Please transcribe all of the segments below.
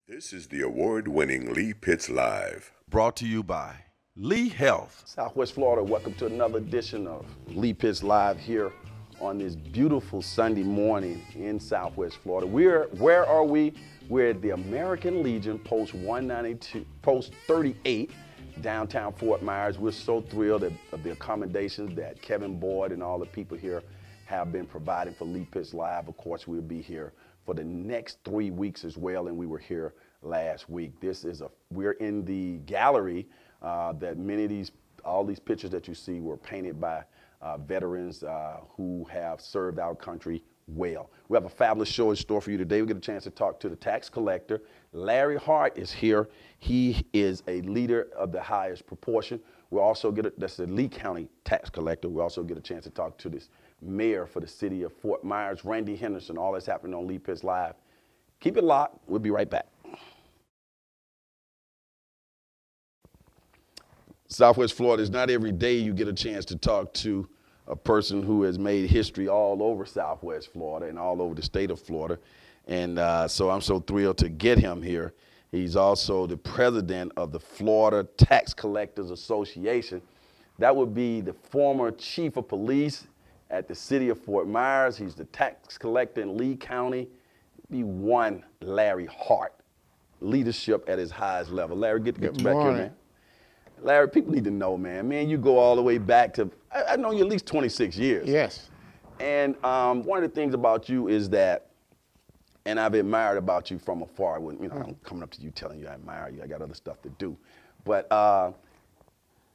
This is the award-winning Lee Pitts Live. Brought to you by Lee Health. Southwest Florida, welcome to another edition of Lee Pitts Live here on this beautiful Sunday morning in Southwest Florida. Where are we? We're at the American Legion, post 38, downtown Fort Myers. We're so thrilled of the accommodations that Kevin Boyd and all the people here have been providing for Lee Pitts Live. Of course, we'll be here for the next 3 weeks as well, and we were here last week. We're in the gallery that all these pictures that you see were painted by veterans who have served our country well. We have a fabulous show in store for you today. We get a chance to talk to the tax collector. Larry Hart is here. He is a leader of the highest proportion. That's the Lee County tax collector. We also get a chance to talk to this mayor for the city of Fort Myers, Randy Henderson. All that's happening on Lee Pitts Live. Keep it locked. We'll be right back. Southwest Florida, is not every day you get a chance to talk to a person who has made history all over Southwest Florida and all over the state of Florida. And so I'm so thrilled to get him here. He's also the president of the Florida Tax Collectors Association. That would be the former chief of police at the city of Fort Myers. He's the tax collector in Lee County. Be one Larry Hart, leadership at his highest level. Larry, get back here, man. Larry, people need to know, man. Man, you go all the way back to, I know you at least 26 years. Yes. And one of the things about you is that, and I've admired about you from afar, when I'm coming up to you telling you I admire you, I got other stuff to do. But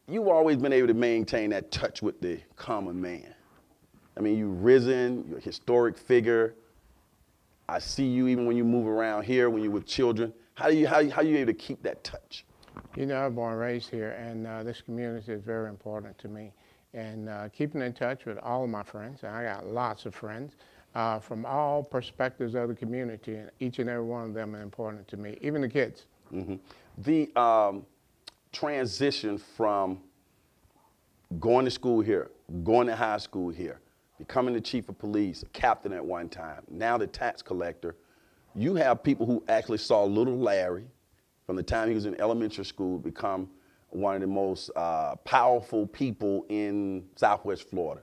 you've always been able to maintain that touch with the common man. I mean, you've risen, you're a historic figure. I see you even when you move around here, when you're with children. How you able to keep that touch? You know, I'm born and raised here, and this community is very important to me. And keeping in touch with all of my friends, and I got lots of friends from all perspectives of the community, and each and every one of them are important to me, even the kids. Mm-hmm. The transition from going to school here, going to high school here, becoming the chief of police, a captain at one time, now the tax collector. You have people who actually saw little Larry from the time he was in elementary school become one of the most powerful people in Southwest Florida.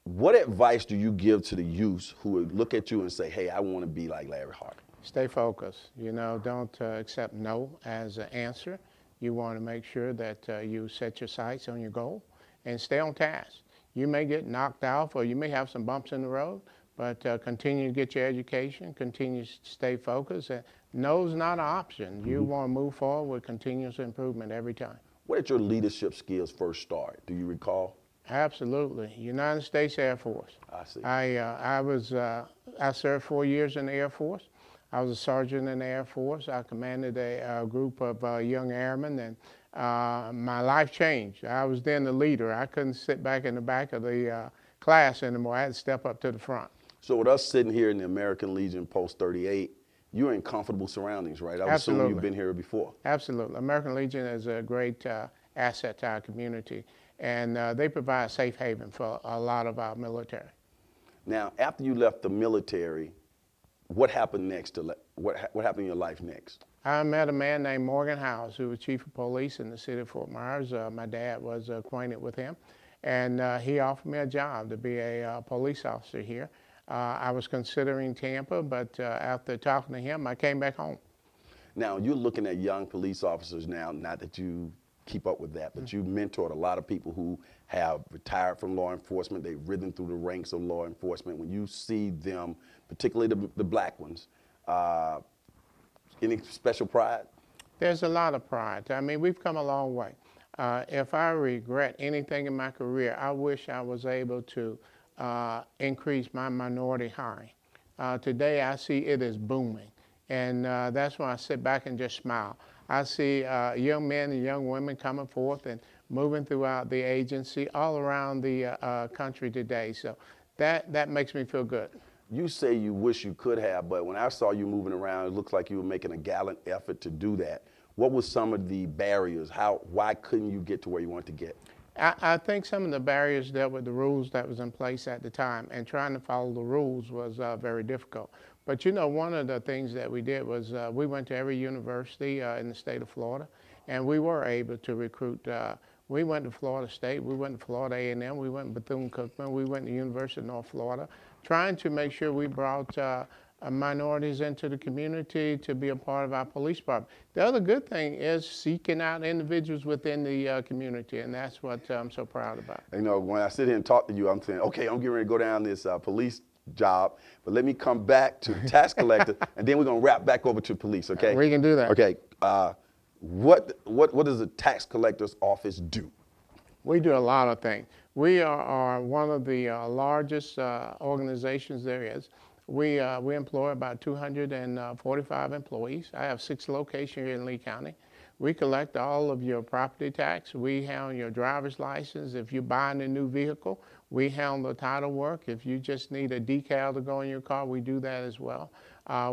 What advice do you give to the youth who would look at you and say, hey, I want to be like Larry Hart? Stay focused. You know, don't accept no as an answer. You want to make sure that you set your sights on your goal and stay on task. You may get knocked off or you may have some bumps in the road, but continue to get your education, continue to stay focused. No's not an option. You want to move forward with continuous improvement every time. Where did your leadership skills first start? Do you recall? Absolutely. United States Air Force. I see. I served 4 years in the Air Force. I was a sergeant in the Air Force. I commanded a group of young airmen, and my life changed. I was then the leader. I couldn't sit back in the back of the class anymore. I had to step up to the front. So with us sitting here in the American Legion Post 38, you're in comfortable surroundings, right? I would Absolutely. assume you've been here before. Absolutely. American Legion is a great asset to our community, and they provide a safe haven for a lot of our military. Now, after you left the military, what happened next? What happened in your life next? I met a man named Morgan Howes, who was chief of police in the city of Fort Myers. My dad was acquainted with him, and he offered me a job to be a police officer here. I was considering Tampa, but after talking to him, I came back home. Now, you're looking at young police officers now, not that you keep up with that, but you've mentored a lot of people who have retired from law enforcement. They've risen through the ranks of law enforcement. When you see them, particularly the black ones, any special pride? There's a lot of pride. I mean, we've come a long way. If I regret anything in my career, I wish I was able to increase my minority hiring. Today, I see it is booming, and that's when I sit back and just smile. I see young men and young women coming forth and moving throughout the agency all around the country today. So that makes me feel good. You say you wish you could have, but when I saw you moving around, it looks like you were making a gallant effort to do that. What were some of the barriers? Why couldn't you get to where you wanted to get? I think some of the barriers dealt with the rules that was in place at the time, and trying to follow the rules was very difficult. But you know, one of the things that we did was we went to every university in the state of Florida, and we were able to recruit. We went to Florida State, we went to Florida A&M, we went to Bethune-Cookman, we went to the University of North Florida, trying to make sure we brought minorities into the community to be a part of our police department. The other good thing is seeking out individuals within the community, and that's what I'm so proud about. You know, when I sit here and talk to you, I'm saying, okay, I'm getting ready to go down this police job, but let me come back to tax collector, and then we're gonna wrap back over to police, okay? We can do that. Okay, what does a tax collector's office do? We do a lot of things. We are one of the largest organizations there is. We employ about 245 employees. I have 6 locations here in Lee County. We collect all of your property tax. We handle your driver's license. If you're buying a new vehicle, we handle the title work. If you just need a decal to go in your car, we do that as well.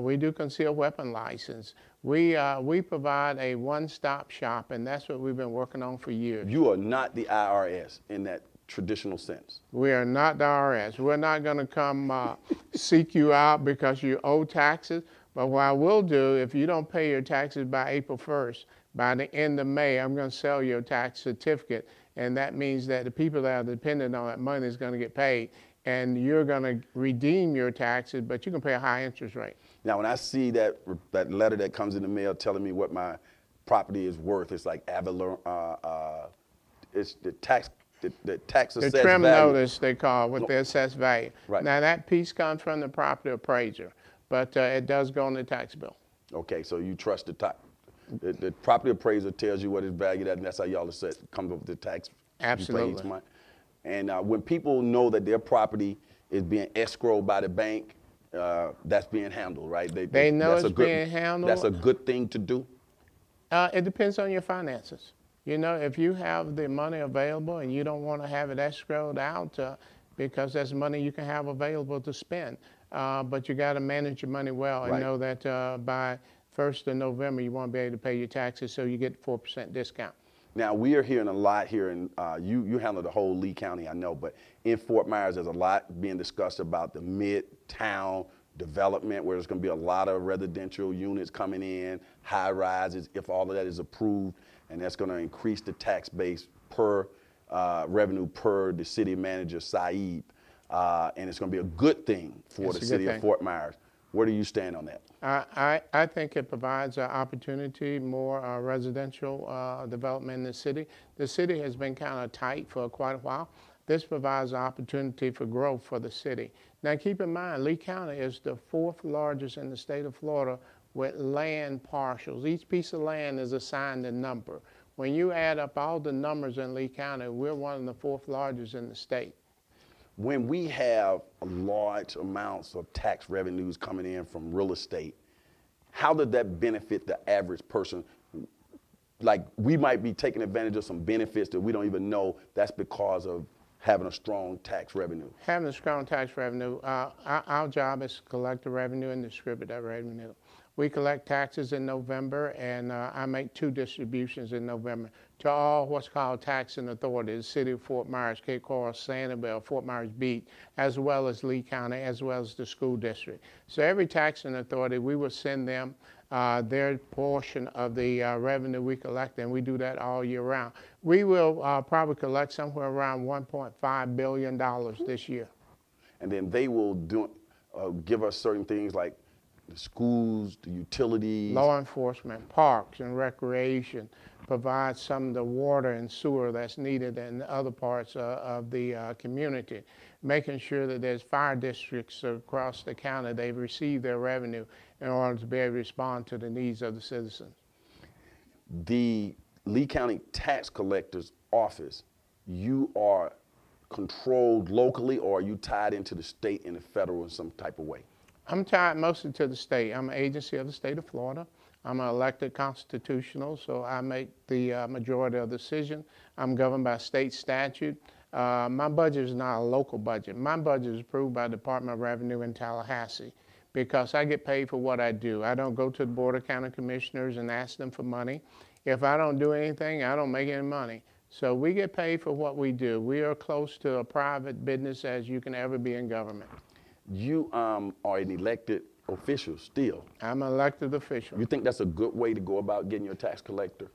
We do concealed weapon license. We provide a one-stop shop, and that's what we've been working on for years. You are not the IRS in that traditional sense. We are not the IRS. We're not going to come seek you out because you owe taxes. But what I will do, if you don't pay your taxes by April 1st, by the end of May, I'm going to sell your tax certificate. And that means that the people that are dependent on that money is going to get paid. And you're going to redeem your taxes, but you can pay a high interest rate. Now, when I see that letter that comes in the mail telling me what my property is worth, it's like it's the tax assessed The trim value. notice, they call it, with the assessed value. Right. Now, that piece comes from the property appraiser, but it does go on the tax bill. Okay, so you trust the property appraiser tells you what it's valued at, and that's how y'all come up with the tax. Absolutely. And when people know that their property is being escrowed by the bank, that's being handled, right? They know it's being handled. That's a good thing to do? It depends on your finances. You know, if you have the money available and you don't want to have it escrowed out because that's money you can have available to spend, but you got to manage your money well and know that by 1st of November you want to be able to pay your taxes, so you get 4% discount. Now, we are hearing a lot here, and you handle the whole Lee County, I know, but in Fort Myers, there's a lot being discussed about the mid-town development, where there's going to be a lot of residential units coming in, high rises, if all of that is approved, and that's going to increase the tax base per revenue per the city manager, Saeed, and it's going to be a good thing for the city of Fort Myers. Where do you stand on that? I think it provides an opportunity, more residential development in the city. The city has been kind of tight for quite a while. This provides an opportunity for growth for the city. Now keep in mind, Lee County is the 4th largest in the state of Florida with land parcels. Each piece of land is assigned a number. When you add up all the numbers in Lee County, we're one of the 4th largest in the state. When we have large amounts of tax revenues coming in from real estate, how does that benefit the average person? Like, we might be taking advantage of some benefits that we don't even know that's because of having a strong tax revenue. Having a strong tax revenue, our job is to collect the revenue and distribute that revenue. We collect taxes in November, and I make 2 distributions in November to all what's called taxing authorities, City of Fort Myers, Cape Coral, Sanibel, Fort Myers Beach, as well as Lee County, as well as the school district. So every taxing authority, we will send them their portion of the revenue we collect, and we do that all year round. We will probably collect somewhere around $1.5 billion this year. And then they will give us certain things like the schools, the utilities. Law enforcement, parks and recreation, provide some of the water and sewer that's needed in other parts of the community. Making sure that there's fire districts across the county, they've received their revenue in order to be able to respond to the needs of the citizens. The Lee County Tax Collector's Office, you are controlled locally, or are you tied into the state and the federal in some type of way? I'm tied mostly to the state. I'm an agency of the state of Florida. I'm an elected constitutional, so I make the majority of the decision. I'm governed by state statute. My budget is not a local budget. My budget is approved by the Department of Revenue in Tallahassee because I get paid for what I do. I don't go to the Board of County Commissioners and ask them for money. If I don't do anything, I don't make any money. So we get paid for what we do. We are close to a private business as you can ever be in government. You are an elected official still. I'm an elected official. You think that's a good way to go about getting your tax collector?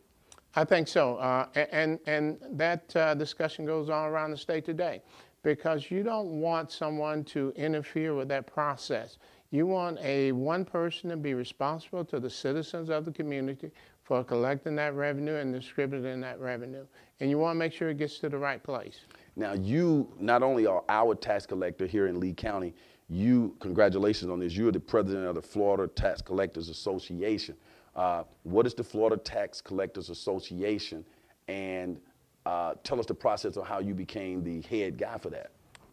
I think so, and that discussion goes on around the state today, because you don't want someone to interfere with that process. You want one person to be responsible to the citizens of the community for collecting that revenue and distributing that revenue, and you want to make sure it gets to the right place. Now, you not only are our tax collector here in Lee County, congratulations on this, you're the president of the Florida Tax Collectors Association. What is the Florida Tax Collectors Association, and tell us the process of how you became the head guy for that.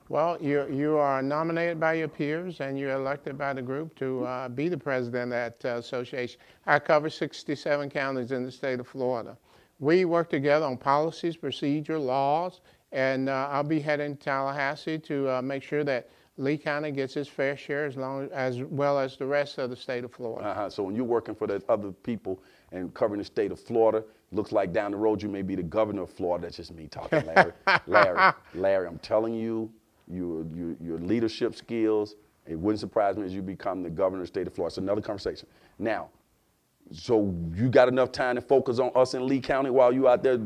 Well, you are nominated by your peers and you're elected by the group to be the president of that association. I cover 67 counties in the state of Florida. We work together on policies, procedure, laws, and I'll be heading to Tallahassee to make sure that Lee County gets its fair share as well as the rest of the state of Florida. So when you're working for the other people and covering the state of Florida, looks like down the road you may be the governor of Florida. That's just me talking, Larry. Larry, I'm telling you, your leadership skills, it wouldn't surprise me as you become the governor of the state of Florida. It's another conversation. Now, so you got enough time to focus on us in Lee County while you out there,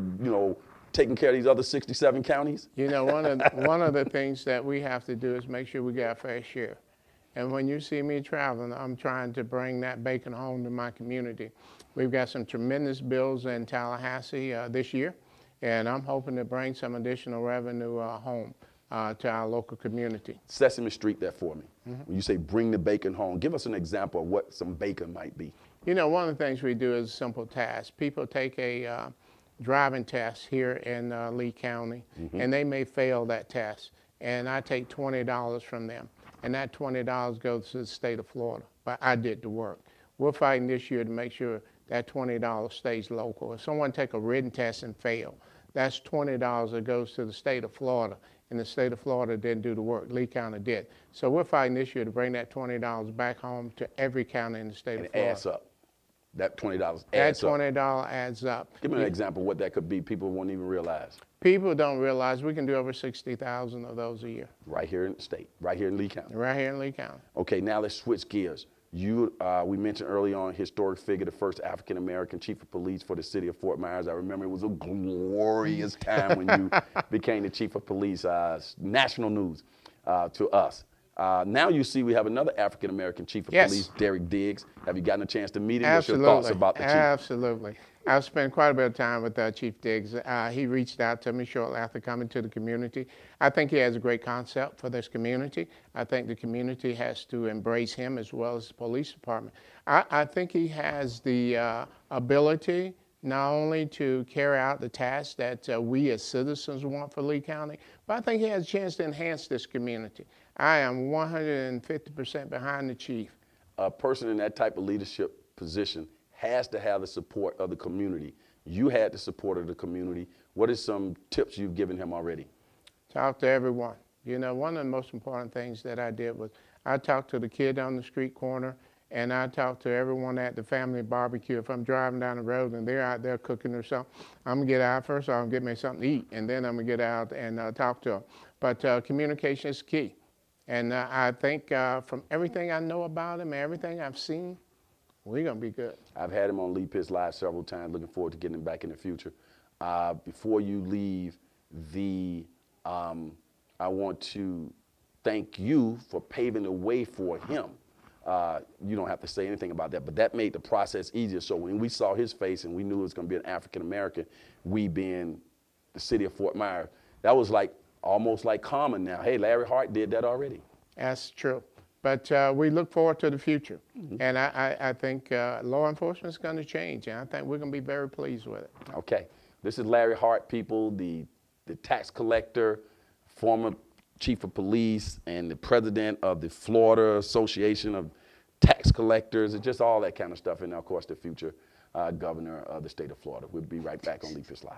taking care of these other 67 counties? One of the things that we have to do is make sure we get our fair share. And when you see me traveling, I'm trying to bring that bacon home to my community. We've got some tremendous bills in Tallahassee this year, and I'm hoping to bring some additional revenue home to our local community. Sesame Street that for me. When you say bring the bacon home, give us an example of what some bacon might be. One of the things we do is a simple task. People take a driving test here in Lee County, and they may fail that test, and I take $20 from them, and that $20 goes to the state of Florida, but I did the work. We're fighting this year to make sure that $20 stays local. If someone take a written test and fail, that's $20 that goes to the state of Florida, and the state of Florida didn't do the work. Lee County did. So we're fighting this year to bring that $20 back home to every county in the state of Florida. It adds up. That $20 adds up. That $20 adds up. Give me an example of what that could be. People won't even realize. People don't realize we can do over 60,000 of those a year. Right here in the state, right here in Lee County. Right here in Lee County. Okay, now let's switch gears. We mentioned early on, historic figure, the first African-American chief of police for the city of Fort Myers. I remember it was a glorious time when you became the chief of police, national news to us. Now you see we have another African-American chief of police, Derek Diggs. Have you gotten a chance to meet him? Absolutely. What's your thoughts about the chief? Absolutely. I've spent quite a bit of time with Chief Diggs. He reached out to me shortly after coming to the community. I think he has a great concept for this community. I think the community has to embrace him as well as the police department. I think he has the ability not only to carry out the tasks that we as citizens want for Lee County, but I think he has a chance to enhance this community. I am 150% behind the chief. A person in that type of leadership position has to have the support of the community. You had the support of the community. What are some tips you've given him already? Talk to everyone. One of the most important things that I did was I talked to the kid on the street corner, and I talk to everyone at the family barbecue. If I'm driving down the road and they're out there cooking or something, I'm gonna get out first, I'll get me something to eat, and then I'm gonna get out and talk to them. But communication is key. And I think from everything I know about him and everything I've seen, we're gonna be good. I've had him on Lee Pitts Live several times, looking forward to getting him back in the future. Before you leave, I want to thank you for paving the way for him. You don't have to say anything about that, but that made the process easier. So when we saw his face and we knew it was going to be an African-American, we being the city of Fort Myers, that was like almost like common now. Hey, Larry Hart did that already. That's true. But we look forward to the future. And I think law enforcement is going to change, and I think we're going to be very pleased with it. Okay. This is Larry Hart, people, the tax collector, former chief of police, and the president of the Florida Association of Tax Collectors, and just all that kind of stuff, and of course the future governor of the state of Florida. We'll be right back on Lee Pitts Live.